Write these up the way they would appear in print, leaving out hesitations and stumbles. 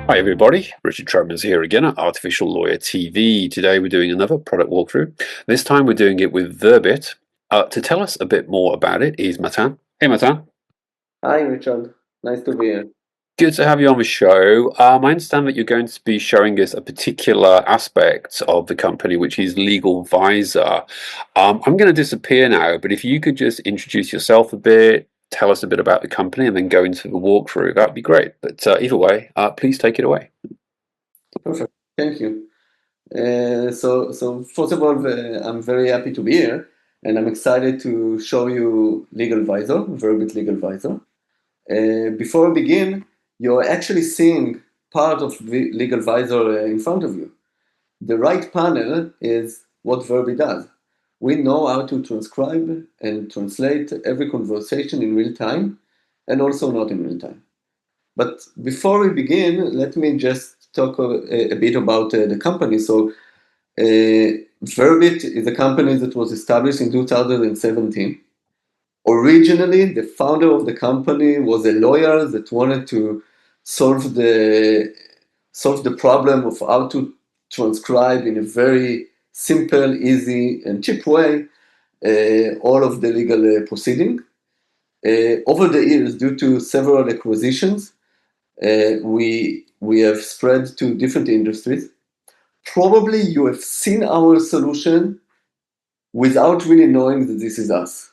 Hi everybody, Richard Tremors here again at Artificial Lawyer TV. Today we're doing another product walkthrough. This time we're doing it with Verbit. To tell us a bit more about it is Matan. Hey Matan, Hi, Richard. Nice to be here. good to have you on the show. I understand that you're going to be showing us a particular aspect of the company, which is Legal Visor. I'm going to disappear now, but if you could just introduce yourself a bit, tell us a bit about the company, and then go into the walkthrough, that'd be great. But either way, please take it away. Perfect. Thank you. So first of all, I'm very happy to be here, and I'm excited to show you Legal Visor, Verbit Legal Visor. Before we begin, you're actually seeing part of Legal Visor in front of you. The right panel is what Verbit does. We know how to transcribe and translate every conversation in real time, and also not in real time. But before we begin, let me just talk a bit about the company. Verbit is a company that was established in 2017. Originally, the founder of the company was a lawyer that wanted to solve the solve the problem of how to transcribe in a very simple, easy, and cheap way all of the legal proceeding. Over the years, due to several acquisitions, we have spread to different industries. Probably you have seen our solution without really knowing that this is us.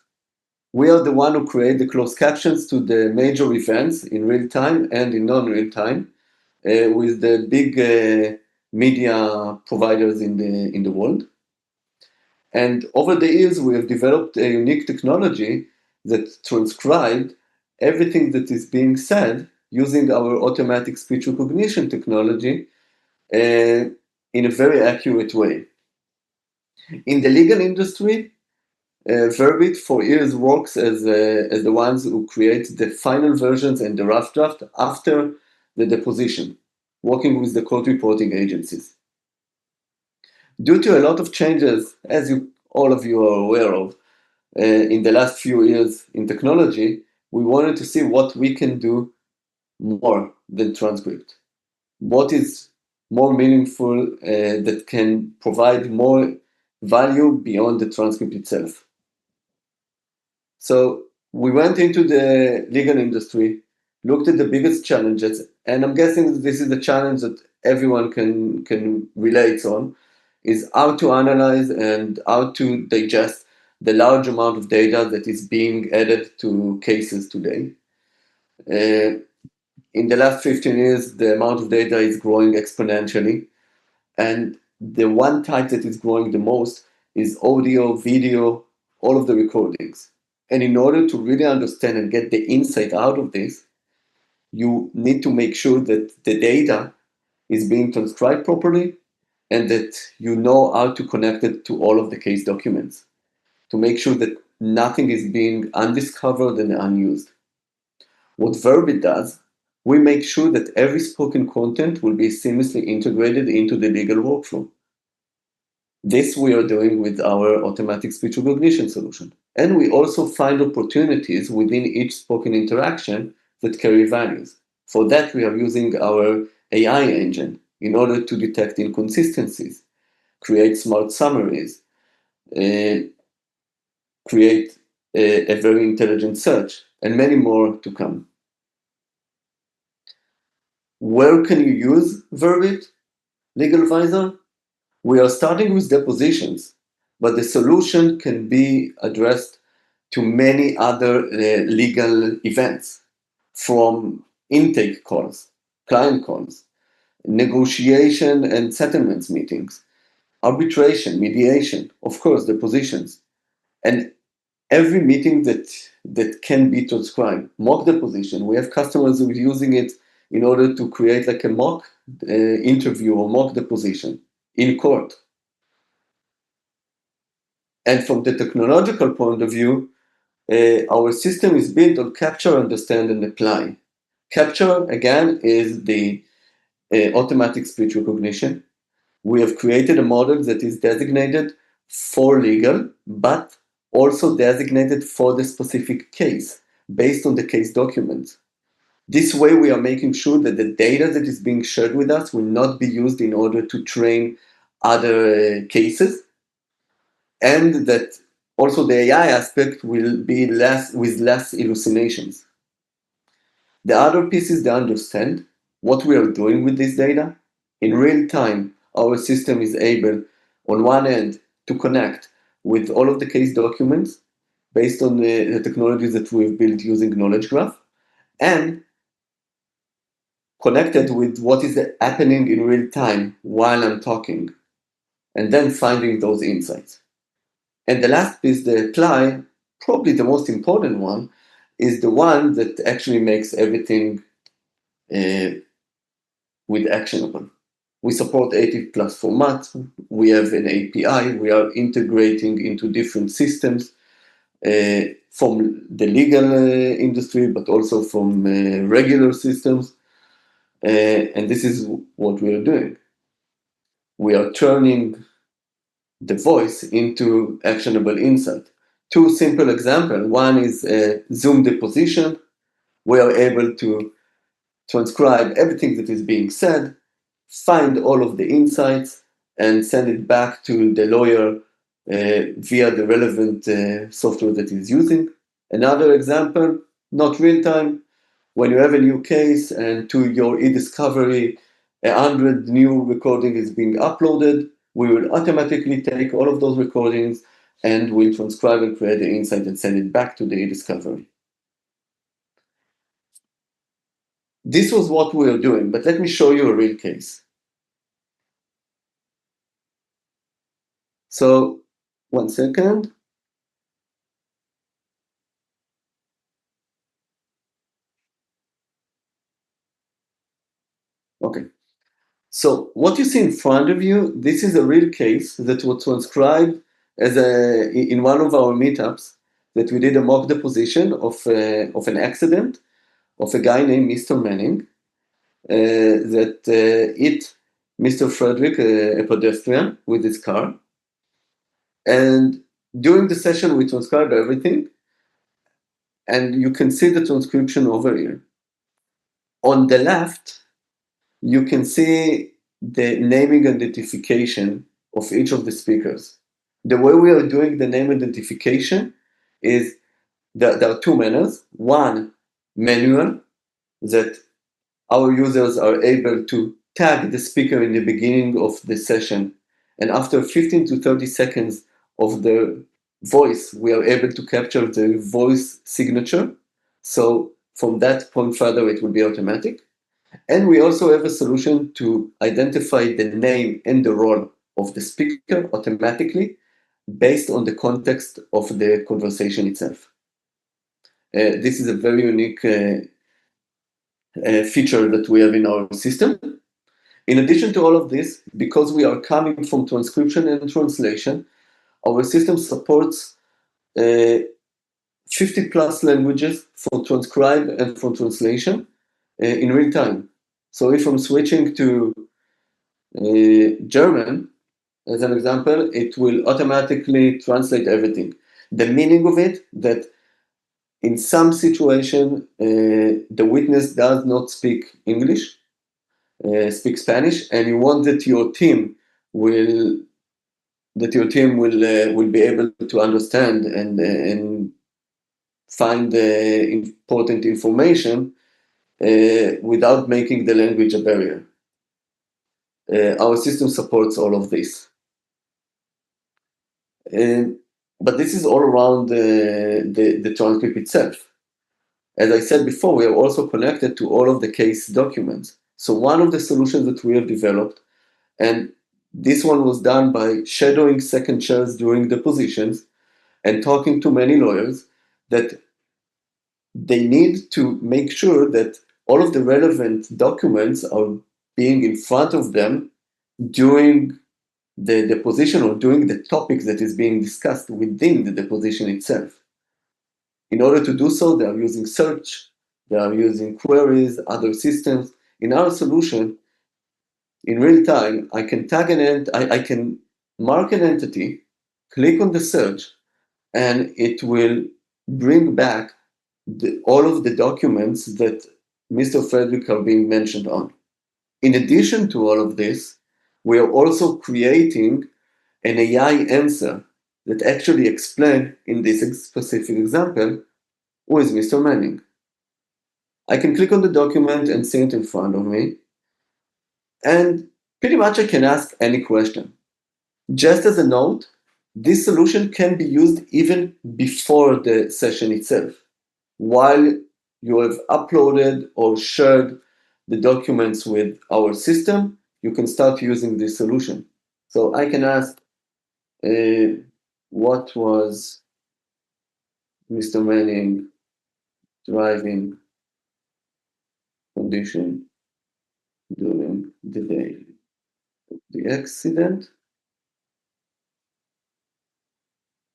We are the one who create the closed captions to the major events in real time and in non-real time with the big media providers in the world. And over the years, we have developed a unique technology that transcribed everything that is being said using our automatic speech recognition technology in a very accurate way. In the legal industry, Verbit for years works as the ones who create the final versions and the rough draft after the deposition, working with the court reporting agencies. Due to a lot of changes, as all of you are aware of, in the last few years in technology, we wanted to see what we can do more than transcript. What is more meaningful that can provide more value beyond the transcript itself. So we went into the legal industry, looked at the biggest challenges, and I'm guessing this is the challenge that everyone can relate on, is how to analyze and how to digest the large amount of data that is being added to cases today. In the last 15 years, the amount of data is growing exponentially. And the one type that is growing the most is audio, video, all of the recordings. And in order to really understand and get the insight out of this, you need to make sure that the data is being transcribed properly and that you know how to connect it to all of the case documents to make sure that nothing is being undiscovered and unused. What Verbit does, we make sure that every spoken content will be seamlessly integrated into the legal workflow. This we are doing with our automatic speech recognition solution. And we also find opportunities within each spoken interaction that carry values. For that, we are using our AI engine in order to detect inconsistencies, create smart summaries, uh, create a very intelligent search, and many more to come. Where can you use Verbit, Legal Visor? We are starting with depositions, but the solution can be addressed to many other legal events, from intake calls, client calls, negotiation and settlements meetings, arbitration, mediation, of course, depositions, and every meeting that can be transcribed. Mock deposition. We have customers who are using it in order to create like a mock interview or mock deposition in court. And from the technological point of view, our system is built on capture, understand, and apply. Capture, again, is the automatic speech recognition. We have created a model that is designated for legal, but also designated for the specific case based on the case documents. This way, we are making sure that the data that is being shared with us will not be used in order to train other cases, and that also the AI aspect will be with less hallucinations. The other piece is to understand what we are doing with this data. In real time, our system is able, on one end, to connect with all of the case documents based on the technologies that we've built using Knowledge Graph, and connected with what is happening in real time while I'm talking, and then finding those insights. And the last piece, the apply, probably the most important one, is the one that actually makes everything with actionable. We support 80 plus formats. We have an API. We are integrating into different systems from the legal industry, but also from regular systems. And this is what we are doing. We are turning the voice into actionable insight. Two simple examples. One is Zoom deposition. We are able to transcribe everything that is being said, find all of the insights, and send it back to the lawyer via the relevant software that he's using. Another example, not real time, when you have a new case and to your e-discovery, 100 new recording is being uploaded, we will automatically take all of those recordings and we'll transcribe and create the insight and send it back to the e-discovery. This was what we are doing, but let me show you a real case. So, one second. Okay. So what you see in front of you, this is a real case that was transcribed in one of our meetups that we did a mock deposition of an accident of a guy named Mr. Manning that hit Mr. Frederick, a pedestrian, with his car. And during the session, we transcribed everything, and you can see the transcription over here. On the left, you can see the naming identification of each of the speakers. The way we are doing the name identification is there are two manners. One, manual, that our users are able to tag the speaker in the beginning of the session, and after 15 to 30 seconds of the voice, we are able to capture the voice signature. So from that point further, it will be automatic. And we also have a solution to identify the name and the role of the speaker automatically based on the context of the conversation itself. This is a very unique feature that we have in our system. In addition to all of this, because we are coming from transcription and translation, our system supports 50 plus languages for transcribe and for translation in real time. So if I'm switching to German, as an example, it will automatically translate everything. The meaning of it, that in some situation, the witness does not speak English, speak Spanish, and you want that your team will be able to understand and find important information without making the language a barrier. Our system supports all of this. But this is all around the transcript itself. As I said before, we are also connected to all of the case documents. So one of the solutions that we have developed, and this one was done by shadowing second chairs during depositions and talking to many lawyers, that they need to make sure that all of the relevant documents are being in front of them during the deposition or during the topic that is being discussed within the deposition itself. In order to do so, they are using search, they are using queries, other systems. In our solution, in real time, I can tag I can mark an entity, click on the search, and it will bring back all of the documents that Mr. Frederick are being mentioned on. In addition to all of this, we are also creating an AI answer that actually explains, in this specific example, who is Mr. Manning. I can click on the document and see it in front of me, and pretty much I can ask any question. Just as a note, this solution can be used even before the session itself, while you have uploaded or shared the documents with our system, you can start using this solution. So I can ask, what was Mr. Manning driving condition during the day of the accident?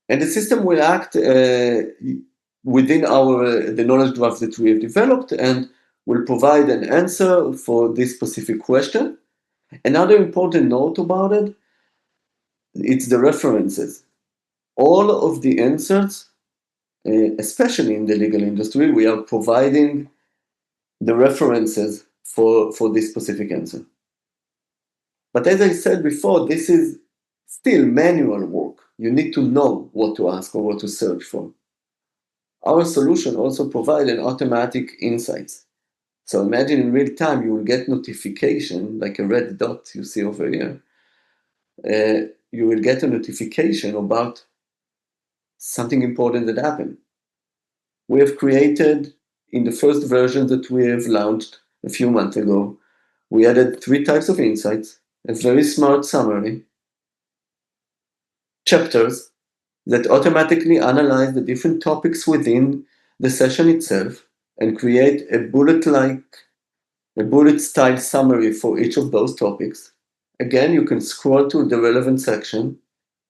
And the system will act within the knowledge graph that we have developed and will provide an answer for this specific question. Another important note about it, it's the references. All of the answers, especially in the legal industry, we are providing the references for this specific answer. But as I said before, this is still manual work. You need to know what to ask or what to search for. Our solution also provides an automatic insights. So imagine in real time, you will get notification, like a red dot you see over here. You will get a notification about something important that happened. We have created, in the first version that we have launched a few months ago, we added 3 types of insights, a very smart summary, chapters that automatically analyze the different topics within the session itself and create a bullet style summary for each of those topics. Again, you can scroll to the relevant section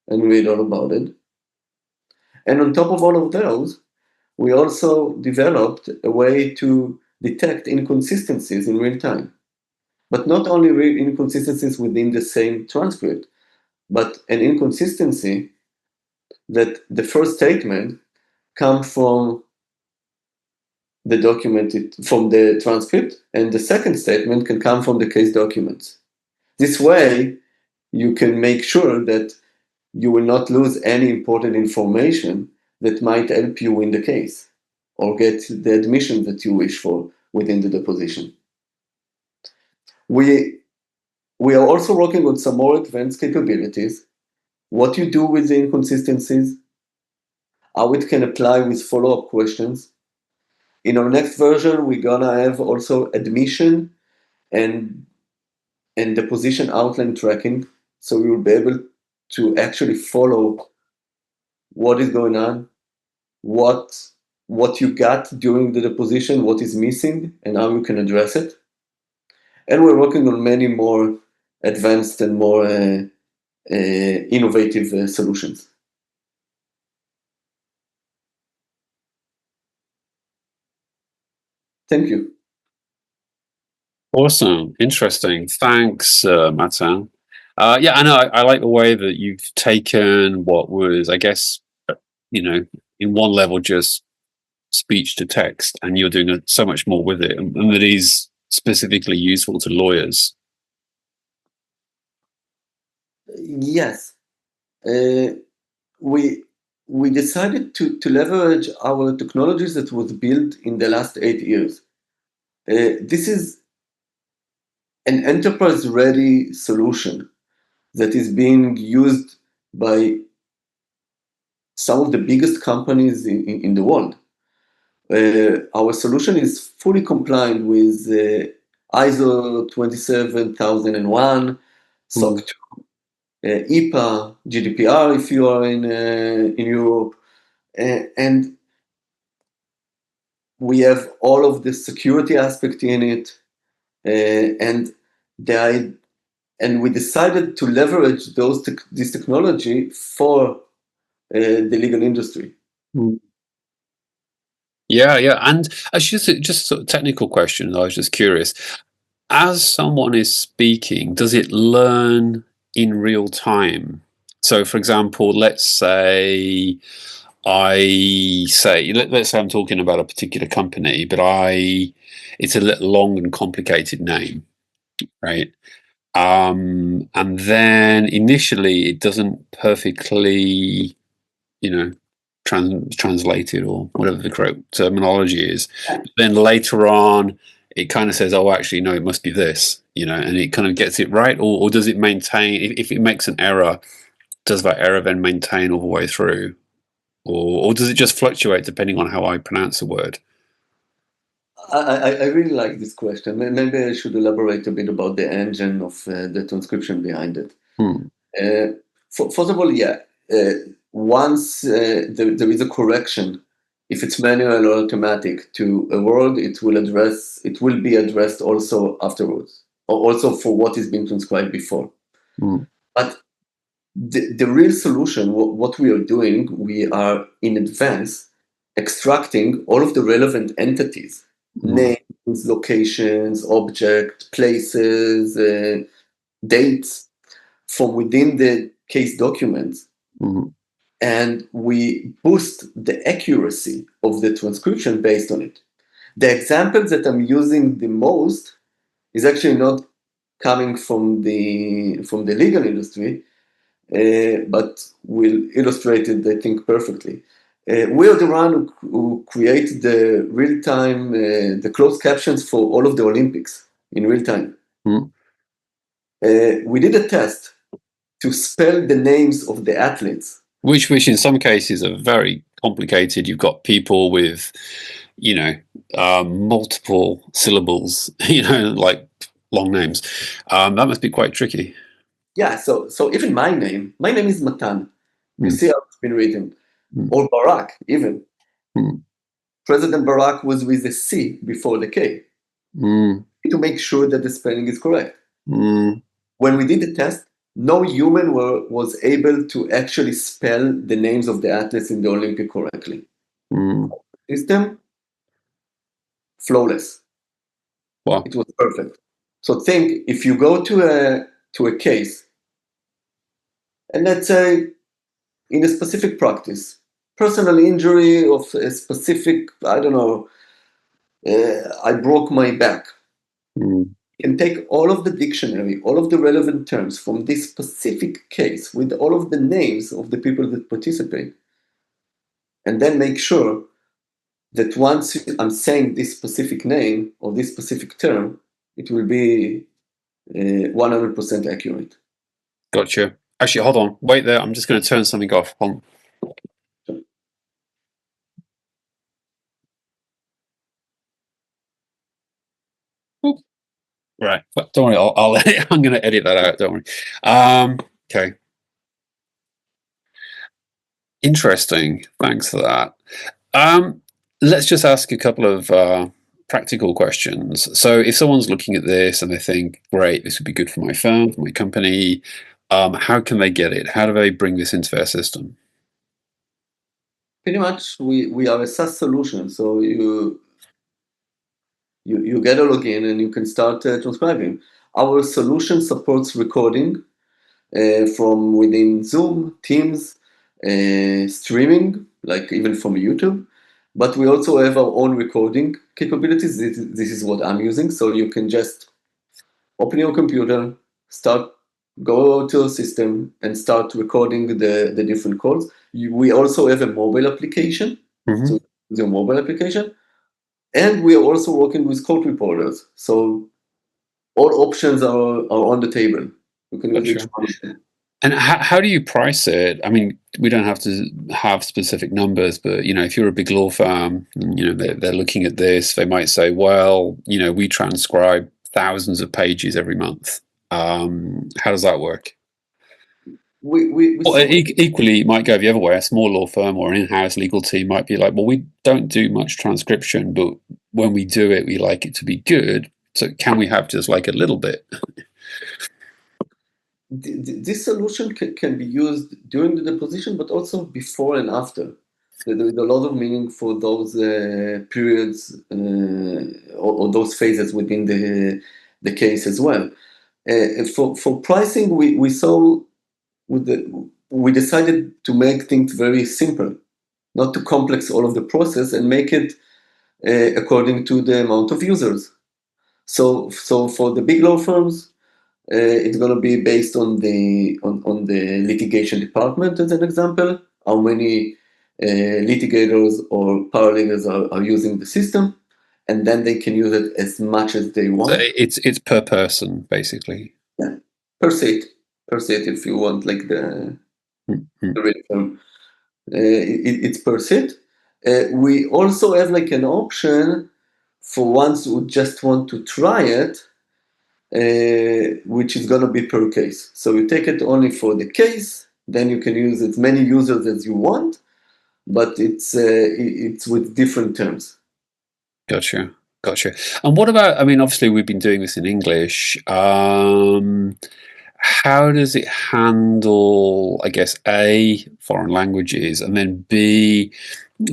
and read all about it. And on top of all of those, we also developed a way to detect inconsistencies in real time. But not only inconsistencies within the same transcript, but an inconsistency that the first statement comes from the document, from the transcript, and the second statement can come from the case documents. This way, you can make sure that you will not lose any important information that might help you win the case or get the admission that you wish for within the deposition. We are also working on some more advanced capabilities. What you do with the inconsistencies, how it can apply with follow-up questions. In our next version, we're gonna have also admission and deposition outline tracking, so we will be able to actually follow what is going on, what you got during the deposition, what is missing, and how you can address it. And we're working on many more advanced and more innovative solutions. Thank you. Awesome, interesting. Thanks, Matan. Yeah, I know. I like the way that you've taken what was, I guess, in one level just speech to text, and you're doing so much more with it, and that is specifically useful to lawyers. Yes, we decided to leverage our technologies that was built in the last 8 years. This is an enterprise-ready solution that is being used by some of the biggest companies in the world. Our solution is fully compliant with ISO 27001, SOC 2, EPA, GDPR if you are in Europe, and we have all of the security aspect in it, and we decided to leverage this technology for the legal industry. Yeah, yeah. And just a sort of technical question. I was just curious. As someone is speaking, does it learn in real time? So, for example, let's say I say, let's say I'm talking about a particular company, but it's a little long and complicated name, right? And then initially it doesn't perfectly, you know, translate it or whatever the correct terminology is. But then later on, it kind of says, "Oh, actually, no, it must be this," and it kind of gets it right, or does it maintain? If it makes an error, does that error then maintain all the way through? Or does it just fluctuate depending on how I pronounce the word? I really like this question. Maybe I should elaborate a bit about the engine of the transcription behind it. Hmm. First of all, yeah, once there is a correction, if it's manual or automatic to a word, it will be addressed also afterwards, or also for what is being transcribed before. Hmm. But the real solution, what we are doing, we are in advance extracting all of the relevant entities, Hmm. names, locations, objects, places, dates from within the case documents, Hmm. and we boost the accuracy of the transcription based on it. The examples that I'm using the most is actually not coming from the legal industry, but will illustrate it, I think, perfectly. We are the one who create the real time, the closed captions for all of the Olympics in real time. Hmm. We did a test to spell the names of the athletes. Which in some cases are very complicated. You've got people with, you know, multiple syllables, like long names. That must be quite tricky. Yeah, so even my name is Matan. You Mm. see how it's been written. Mm. Or Barack, even. Mm. President Barack was with a C before the K Mm. to make sure that the spelling is correct. Mm. When we did the test, no human was able to actually spell the names of the athletes in the Olympic correctly. Mm. System, flawless. Wow. It was perfect. So think if you go to a case, and let's say in a specific practice, personal injury of a specific, I don't know, I broke my back. Mm. You can take all of the dictionary, all of the relevant terms from this specific case with all of the names of the people that participate, and then make sure that once I'm saying this specific name or this specific term, it will be 100% accurate. Gotcha. Actually, hold on. Wait there. I'm just going to turn something off. Hold on. Right. But don't worry. I'll edit. I'm going to edit that out. Don't worry. Okay. Interesting. Thanks for that. Um, let's just ask a couple of practical questions. So, if someone's looking at this and they think, "Great, this would be good for my firm, for my company," how can they get it? How do they bring this into their system? Pretty much, we are a SaaS solution, so you get a login and you can start transcribing. Our solution supports recording from within Zoom, Teams, streaming, like even from YouTube. But we also have our own recording capabilities. This is what I'm using. So you can just open your computer, go to a system and start recording the different calls. We also have a mobile application. Hmm. So use your mobile application. And we are also working with code reporters. So all options are on the table. You can use each Gotcha. one. And how do you price it? I mean, we don't have to have specific numbers, but if you're a big law firm, and, they're looking at this, they might say, well, we transcribe thousands of pages every month. How does that work? We Or saw equally, it might go the other way. A small law firm or an in-house legal team might be like, well, we don't do much transcription, but when we do it, we like it to be good. So can we have just like a little bit? this solution can be used during the deposition, but also before and after. There is a lot of meaning for those periods or those phases within the case as well. For pricing, we saw we decided to make things very simple. not to complex all of the process and make it according to the amount of users. So for the big law firms, it's going to be based on the litigation department, as an example, how many litigators or paralegals are using the system, and then they can use it as much as they So want. it's per person, basically. Yeah, per seat, if you want, like Mm-hmm. the real term. It's per seat. We also have like an option for ones who just want to try it, which is going to be per case. So you take it only for the case, then you can use as many users as you want, but it's with different terms. Gotcha. Gotcha. And what about, I mean, obviously we've been doing this in English. How does it handle, I guess, A, foreign languages, and then B,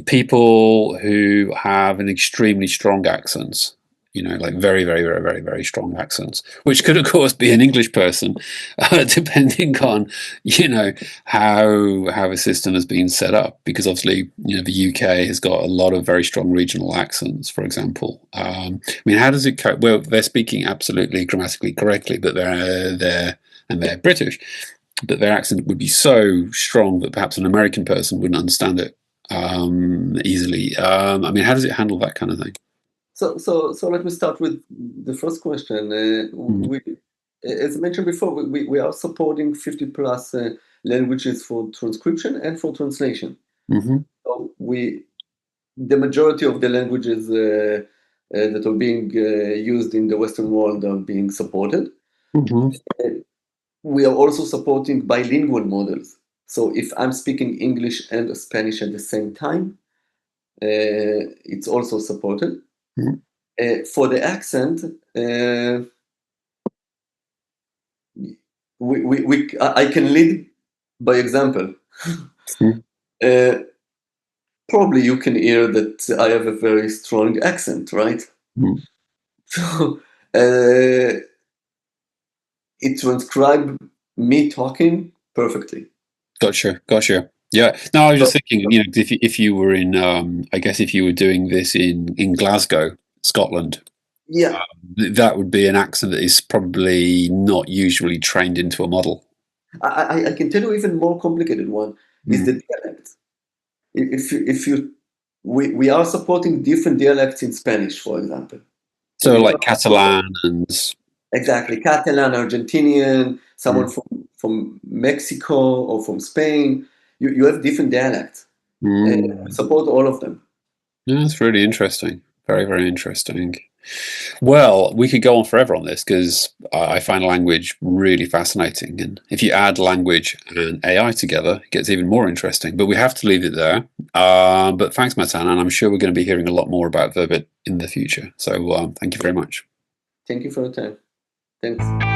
people who have an extremely strong accents, like very, very, very, very, very strong accents, which could, of course, be an English person, depending on, how a system has been set up. Because obviously, the UK has got a lot of very strong regional accents, for example. I mean, how does it cope? Well, they're speaking absolutely grammatically correctly, but they're British, but their accent would be so strong that perhaps an American person wouldn't understand it easily. I mean, how does it handle that kind of thing? So let me start with the first question. Mm-hmm. As I mentioned before, we are supporting 50 plus languages for transcription and for translation. Mm-hmm. So the majority of the languages that are being used in the Western world are being supported. Mm-hmm. We are also supporting bilingual models. So if I'm speaking English and Spanish at the same time, it's also supported. For the accent, I can lead by example. Mm-hmm. Uh, Probably you can hear that I have a very strong accent, right? So it transcribed me talking perfectly. Gotcha. Yeah. No, I was just So thinking, if you were in, I guess if you were doing this in Glasgow, Scotland, yeah, that would be an accent that is probably not usually trained into a model. I can tell you even more complicated one is Mm. the dialect. If you we are supporting different dialects in Spanish, for example. So So you like talk about Catalan and. exactly Catalan, Argentinian, someone Mm. from Mexico or from Spain. You have different dialects. Mm. Support all of them. Yeah, that's really interesting. Very, very interesting. Well, we could go on forever on this because I find language really fascinating. And if you add language and AI together, it gets even more interesting. But we have to leave it there. But thanks, Matan. And I'm sure we're going to be hearing a lot more about Verbit in the future. So thank you very much. Thank you for your time. Thanks.